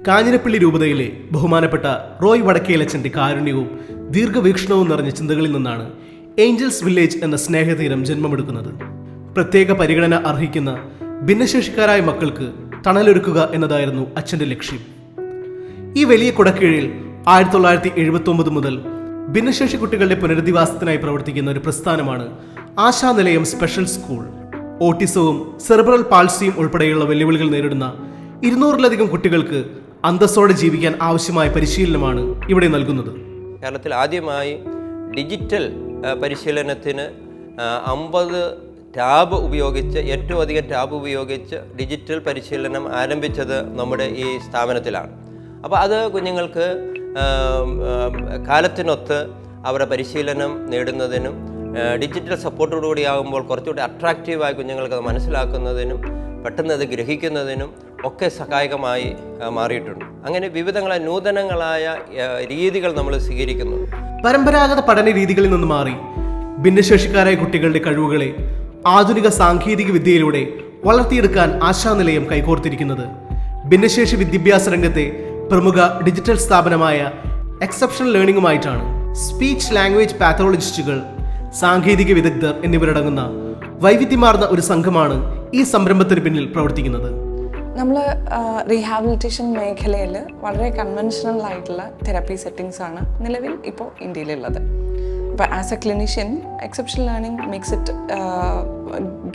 കാഞ്ഞിരപ്പള്ളി രൂപതയിലെ ബഹുമാനപ്പെട്ട റോയ് വടക്കേലച്ചന്റെ കാരുണ്യവും ദീർഘവീക്ഷണവും നിറഞ്ഞ ചിന്തകളിൽ നിന്നാണ് ഏഞ്ചൽസ് വില്ലേജ് എന്ന സ്നേഹതീരം ജന്മമെടുക്കുന്നത്. പ്രത്യേക പരിഗണന അർഹിക്കുന്ന ഭിന്നശേഷിക്കാരായ മക്കൾക്ക് തണലൊരുക്കുക എന്നതായിരുന്നു അച്ഛൻ്റെ ലക്ഷ്യം. ഈ വലിയ കുടക്കീഴിൽ 1979 മുതൽ ഭിന്നശേഷി കുട്ടികളുടെ പുനരധിവാസത്തിനായി പ്രവർത്തിക്കുന്ന ഒരു പ്രസ്ഥാനമാണ് ആശാനിലയം സ്പെഷ്യൽ സ്കൂൾ. ഓട്ടിസവും സെറിബ്രൽ പാൾസിയും ഉൾപ്പെടെയുള്ള വെല്ലുവിളികൾ നേരിടുന്ന 200-ലധികം കുട്ടികൾക്ക് അന്തസ്സോടെ ജീവിക്കാൻ ആവശ്യമായ പരിശീലനമാണ് ഇവിടെ നൽകുന്നത്. കേരളത്തിൽ ആദ്യമായി ഡിജിറ്റൽ പരിശീലനത്തിന് 50 ടാബ് ഉപയോഗിച്ച്, ഏറ്റവും അധികം ടാബ് ഉപയോഗിച്ച് ഡിജിറ്റൽ പരിശീലനം ആരംഭിച്ചത് നമ്മുടെ ഈ സ്ഥാപനത്തിലാണ്. അപ്പോൾ അത് കുഞ്ഞുങ്ങൾക്ക് കാലത്തിനൊത്ത് അവരുടെ പരിശീലനം നേടുന്നതിനും ഡിജിറ്റൽ സപ്പോർട്ടോടുകൂടി ആകുമ്പോൾ കുറച്ചുകൂടി അട്രാക്റ്റീവായി കുഞ്ഞുങ്ങൾക്ക് അത് മനസ്സിലാക്കുന്നതിനും പെട്ടെന്ന് അത് ഗ്രഹിക്കുന്നതിനും ഒക്കെ സഹായകമായി മാറിയിട്ടുണ്ട്. അങ്ങനെ വിവിധങ്ങളായ നൂതനങ്ങളായ രീതികൾ നമ്മൾ സ്വീകരിക്കുന്നു. പരമ്പരാഗത പഠന രീതികളിൽ നിന്ന് മാറി ഭിന്നശേഷിക്കാരായ കുട്ടികളുടെ കഴിവുകളെ ആധുനിക സാങ്കേതിക വിദ്യയിലൂടെ വളർത്തിയെടുക്കാൻ ആശാനിലയം കൈകോർത്തിരിക്കുന്നത് ഭിന്നശേഷി വിദ്യാഭ്യാസ രംഗത്തെ പ്രമുഖ ഡിജിറ്റൽ സ്ഥാപനമായ എക്സെപ്ഷണൽ ലേണിംഗുമായിട്ടാണ്. സ്പീച്ച് ലാംഗ്വേജ് പാത്തോളജിസ്റ്റുകൾ, സാങ്കേതിക വിദഗ്ധർ എന്നിവരടങ്ങുന്ന വൈവിധ്യമാർന്ന ഒരു സംഘമാണ് ഈ സംരംഭത്തിന് പിന്നിൽ പ്രവർത്തിക്കുന്നത്. നമ്മൾ റീഹാബിലിറ്റേഷൻ മേഖലയിൽ വളരെ കൺവെൻഷണൽ ആയിട്ടുള്ള തെറാപ്പി സെറ്റിങ്സ് ആണ് നിലവിൽ ഇപ്പോൾ ഇന്ത്യയിലുള്ളത്. ഇപ്പോൾ as A clinician, exceptional learning makes it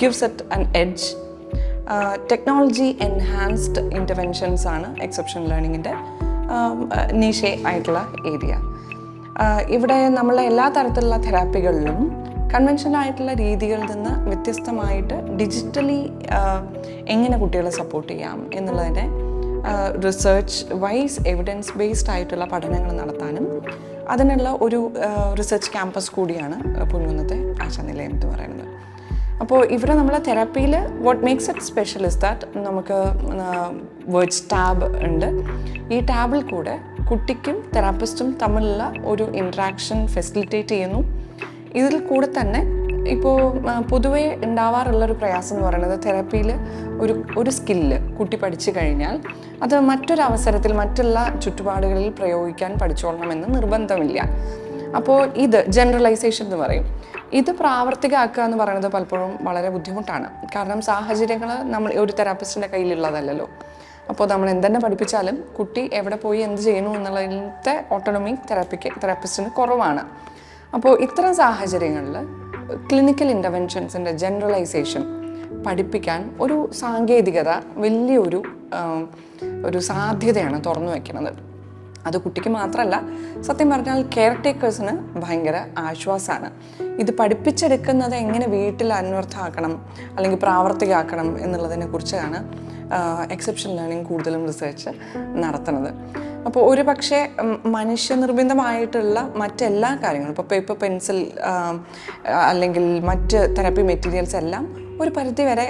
gives it an edge. Technology enhanced interventions ആണ് എക്സെപ്ഷണൽ ലേണിങ്ങിൻ്റെ നീഷെ ആയിട്ടുള്ള ഏരിയ. ഇവിടെ നമ്മളെ എല്ലാ തരത്തിലുള്ള തെറാപ്പികളിലും കൺവെൻഷനൽ ആയിട്ടുള്ള രീതികളിൽ നിന്ന് വ്യത്യസ്തമായിട്ട് ഡിജിറ്റലി എങ്ങനെ കുട്ടികളെ സപ്പോർട്ട് ചെയ്യാം എന്നുള്ളതിനെ റിസർച്ച് വൈസ് എവിഡൻസ് ബേസ്ഡ് ആയിട്ടുള്ള പഠനങ്ങൾ നടത്താനും അതിനുള്ള ഒരു റിസർച്ച് ക്യാമ്പസ് കൂടിയാണ് പൊൻകുന്നത്തെ ആശാനിലയം എന്ന് പറയുന്നത്. അപ്പോൾ ഇവിടെ നമ്മളെ തെറാപ്പിയിൽ what makes it special is that നമുക്ക് വേർഡ്സ് ടാബ് ഉണ്ട്. ഈ ടാബിൽ കൂടെ കുട്ടിക്കും തെറാപ്പിസ്റ്റും തമ്മിലുള്ള ഒരു ഇൻട്രാക്ഷൻ ഫെസിലിറ്റേറ്റ് ചെയ്യുന്നു. ഇതിൽ കൂടെ തന്നെ ഇപ്പോൾ പൊതുവേ ഉണ്ടാവാറുള്ളൊരു പ്രയാസം എന്ന് പറയുന്നത് തെറാപ്പിയിൽ ഒരു സ്കില്ല് കുട്ടി പഠിച്ചു കഴിഞ്ഞാൽ അത് മറ്റൊരവസരത്തിൽ മറ്റുള്ള ചുറ്റുപാടുകളിൽ പ്രയോഗിക്കാൻ പഠിച്ചോളണമെന്ന് നിർബന്ധമില്ല. അപ്പോൾ ഇത് ജനറലൈസേഷൻ എന്ന് പറയും. ഇത് പ്രാവർത്തികമാക്കുക എന്ന് പറയുന്നത് പലപ്പോഴും വളരെ ബുദ്ധിമുട്ടാണ്. കാരണം സാഹചര്യങ്ങൾ നമ്മൾ ഒരു തെറാപ്പിസ്റ്റിൻ്റെ കയ്യിലുള്ളതല്ലല്ലോ. അപ്പോൾ നമ്മൾ എന്തെന്നെ പഠിപ്പിച്ചാലും കുട്ടി എവിടെ പോയി എന്ത് ചെയ്യുന്നു എന്നുള്ളതിലത്തെ ഓട്ടോണമി തെറാപ്പിസ്റ്റിന് കുറവാണ്. അപ്പോൾ ഇത്തരം സാഹചര്യങ്ങളിൽ ക്ലിനിക്കൽ ഇൻ്റർവെൻഷൻസിൻ്റെ ജനറലൈസേഷൻ പഠിപ്പിക്കാൻ ഒരു സാങ്കേതികത വലിയൊരു സാധ്യതയാണ് തുറന്നു വയ്ക്കുന്നത്. അത് കുട്ടിക്ക് മാത്രമല്ല, സത്യം പറഞ്ഞാൽ കെയർ ടേക്കേഴ്സിന് ഭയങ്കര ആശ്വാസമാണ്. ഇത് പഠിപ്പിച്ചെടുക്കുന്നത് എങ്ങനെ വീട്ടിൽ അന്വർത്ഥമാക്കണം അല്ലെങ്കിൽ പ്രാവർത്തികമാക്കണം എന്നുള്ളതിനെ കുറിച്ചാണ് എക്സെപ്ഷണൽ ലേണിംഗ് കൂടുതലും റിസർച്ച് നടത്തുന്നത്. അപ്പോൾ ഒരു പക്ഷേ മനുഷ്യനിർബന്ധമായിട്ടുള്ള മറ്റെല്ലാ കാര്യങ്ങളും, ഇപ്പോൾ പേപ്പർ, പെൻസിൽ അല്ലെങ്കിൽ മറ്റ് തെറാപ്പി മെറ്റീരിയൽസ് എല്ലാം ഒരു പരിധി വരെ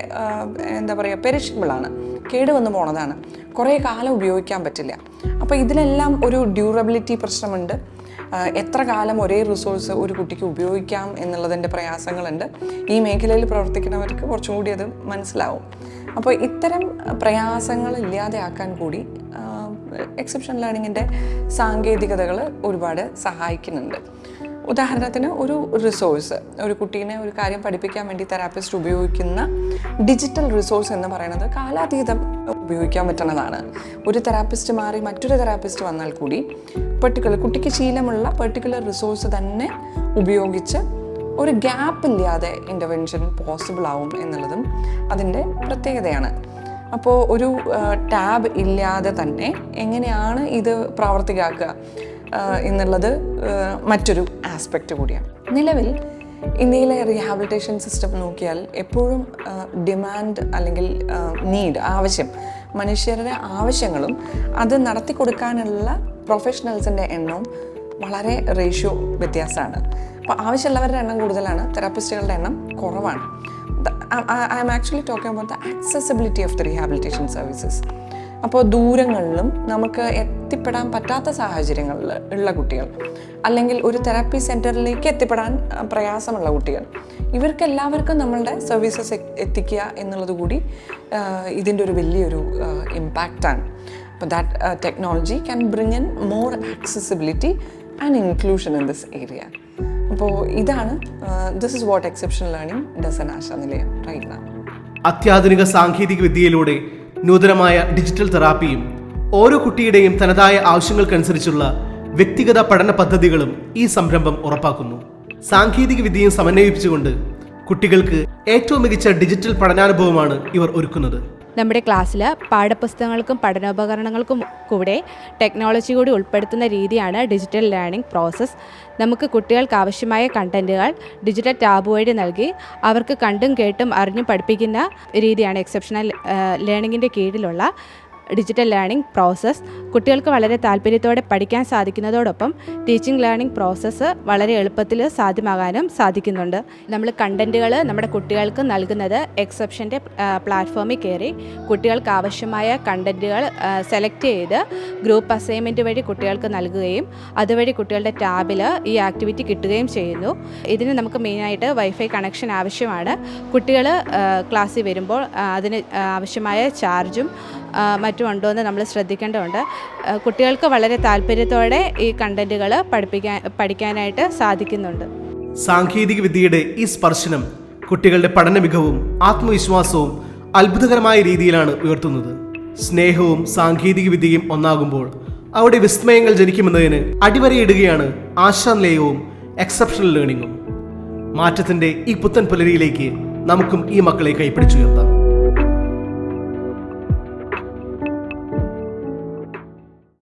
എന്താ പറയുക, പെരിഷബിളാണ്, കേടുവന്ന് പോണതാണ്, കുറേ കാലം ഉപയോഗിക്കാൻ പറ്റില്ല. അപ്പോൾ ഇതിലെല്ലാം ഒരു ഡ്യൂറബിലിറ്റി പ്രശ്നമുണ്ട്. എത്ര കാലം ഒരേ റിസോഴ്സ് ഒരു കുട്ടിക്ക് ഉപയോഗിക്കാം എന്നുള്ളതിൻ്റെ പ്രയാസങ്ങളുണ്ട്. ഈ മേഖലയിൽ പ്രവർത്തിക്കുന്നവർക്ക് കുറച്ചും കൂടി അത് മനസ്സിലാവും. അപ്പോൾ ഇത്തരം പ്രയാസങ്ങൾ ഇല്ലാതെയാക്കാൻ കൂടി എക്സെപ്ഷണൽ ലേണിങ്ങിൻ്റെ സാങ്കേതികതകൾ ഒരുപാട് സഹായിക്കുന്നുണ്ട്. ഉദാഹരണത്തിന് ഒരു റിസോഴ്സ്, ഒരു കുട്ടീനെ ഒരു കാര്യം പഠിപ്പിക്കാൻ വേണ്ടി തെറാപ്പിസ്റ്റ് ഉപയോഗിക്കുന്ന ഡിജിറ്റൽ റിസോഴ്സ് എന്ന് പറയുന്നത് കാലാതീതം ഉപയോഗിക്കാൻ പറ്റുന്നതാണ്. ഒരു തെറാപ്പിസ്റ്റ് മാറി മറ്റൊരു തെറാപ്പിസ്റ്റ് വന്നാൽ കൂടി കുട്ടിക്ക് ശീലമുള്ള പെർട്ടിക്കുലർ റിസോഴ്സ് തന്നെ ഉപയോഗിച്ച് ഒരു ഗ്യാപ്പ് ഇല്ലാതെ ഇൻ്റർവെൻഷൻ പോസിബിൾ ആവും എന്നുള്ളതും അതിൻ്റെ പ്രത്യേകതയാണ്. അപ്പോൾ ഒരു ടാബ് ഇല്ലാതെ തന്നെ എങ്ങനെയാണ് ഇത് പ്രാവർത്തികമാക്കുക എന്നുള്ളത് മറ്റൊരു ആസ്പെക്റ്റ് കൂടിയാണ്. നിലവിൽ ഇന്ത്യയിലെ റീഹാബിലിറ്റേഷൻ സിസ്റ്റം നോക്കിയാൽ എപ്പോഴും ഡിമാൻഡ് അല്ലെങ്കിൽ ആവശ്യം, മനുഷ്യരുടെ ആവശ്യങ്ങളും അത് നടത്തി കൊടുക്കാനുള്ള പ്രൊഫഷണൽസിൻ്റെ എണ്ണവും വളരെ റേഷ്യോ വ്യത്യാസമാണ്. അപ്പോൾ ആവശ്യമുള്ളവരുടെ എണ്ണം കൂടുതലാണ്, തെറാപ്പിസ്റ്റുകളുടെ എണ്ണം കുറവാണ്. I am actually talking about the accessibility of the rehabilitation services. അപ്പോൾ ദൂരങ്ങളിലും നമുക്ക് എത്തിപ്പെടാൻ പറ്റാത്ത സാഹചര്യങ്ങളിൽ ഉള്ള കുട്ടികൾ, അല്ലെങ്കിൽ ഒരു തെറാപ്പി സെൻറ്ററിലേക്ക് എത്തിപ്പെടാൻ പ്രയാസമുള്ള കുട്ടികൾ, ഇവർക്കെല്ലാവർക്കും നമ്മളുടെ സർവീസസ് എത്തിക്കുക എന്നുള്ളത് കൂടി ഇതിൻ്റെ ഒരു വലിയൊരു ഇമ്പാക്റ്റാണ്. അപ്പോൾ that technology can bring in more accessibility and inclusion in this area. അപ്പോൾ ഇതാണ് this is what exceptional learning does in ASHA നിലയം റൈറ്റ് നൗ. അത്യാധുനിക സാങ്കേതിക വിദ്യയിലൂടെ നൂതനമായ ഡിജിറ്റൽ തെറാപ്പിയും ഓരോ കുട്ടിയുടെയും തനതായ ആവശ്യങ്ങൾക്കനുസരിച്ചുള്ള വ്യക്തിഗത പഠന പദ്ധതികളും ഈ സംരംഭം ഉറപ്പാക്കുന്നു. സാങ്കേതിക വിദ്യയും സമന്വയിപ്പിച്ചുകൊണ്ട് കുട്ടികൾക്ക് ഏറ്റവും മികച്ച ഡിജിറ്റൽ പഠനാനുഭവമാണ് ഇവർ ഒരുക്കുന്നത്. നമ്മുടെ ക്ലാസ്സിൽ പാഠപുസ്തകങ്ങൾക്കും പഠനോപകരണങ്ങൾക്കും കൂടെ ടെക്നോളജി കൂടി ഉൾപ്പെടുത്തുന്ന രീതിയാണ് ഡിജിറ്റൽ ലേണിംഗ് പ്രോസസ്സ്. നമുക്ക് കുട്ടികൾക്ക് ആവശ്യമായ കണ്ടൻറ്റുകൾ ഡിജിറ്റൽ ടാബ് വഴി നൽകി അവർക്ക് കണ്ടും കേട്ടും അറിഞ്ഞും പഠിപ്പിക്കുന്ന രീതിയാണ് എക്സെപ്ഷണൽ ലേണിങ്ങിൻ്റെ കീഴിലുള്ള ഡിജിറ്റൽ ലേണിംഗ് പ്രോസസ്സ്. കുട്ടികൾക്ക് വളരെ താല്പര്യത്തോടെ പഠിക്കാൻ സാധിക്കുന്നതോടൊപ്പം ടീച്ചിങ് ലേണിംഗ് പ്രോസസ്സ് വളരെ എളുപ്പത്തിൽ സാധ്യമാകാനും സാധിക്കുന്നുണ്ട്. നമ്മൾ കണ്ടൻറ്റുകൾ നമ്മുടെ കുട്ടികൾക്ക് നൽകുന്നത് എക്സെപ്ഷൻ്റെ പ്ലാറ്റ്ഫോമിൽ കയറി കുട്ടികൾക്ക് ആവശ്യമായ കണ്ടൻറ്റുകൾ സെലക്ട് ചെയ്ത് ഗ്രൂപ്പ് അസൈൻമെൻറ്റ് വഴി കുട്ടികൾക്ക് നൽകുകയും അതുവഴി കുട്ടികളുടെ ടാബിൽ ഈ ആക്ടിവിറ്റി കിട്ടുകയും ചെയ്യുന്നു. ഇതിന് നമുക്ക് മെയിനായിട്ട് വൈഫൈ കണക്ഷൻ ആവശ്യമാണ്. കുട്ടികൾ ക്ലാസ്സിൽ വരുമ്പോൾ അതിന് ആവശ്യമായ ചാർജും മറ്റും ഉണ്ടോ എന്ന് നമ്മൾ ശ്രദ്ധിക്കേണ്ടതുണ്ട്. കുട്ടികൾക്ക് വളരെ താല്പര്യത്തോടെ ഈ കണ്ടൻറ്റുകൾ പഠിക്കാനായിട്ട് സാധിക്കുന്നുണ്ട്. സാങ്കേതിക വിദ്യയുടെ ഈ സ്പർശനം കുട്ടികളുടെ പഠന മികവും ആത്മവിശ്വാസവും അത്ഭുതകരമായ രീതിയിലാണ് ഉയർത്തുന്നത്. സ്നേഹവും സാങ്കേതിക വിദ്യയും ഒന്നാകുമ്പോൾ അവിടെ വിസ്മയങ്ങൾ ജനിക്കുമെന്നതിന് അടിവരയിടുകയാണ് ആശാ നിലയവും എക്സെപ്ഷണൽ ലേണിംഗും. മാറ്റത്തിന്റെ ഈ പുത്തൻ പുലരിയിലേക്ക് നമുക്കും ഈ മക്കളെ കൈപ്പിടിച്ചുയർത്താം.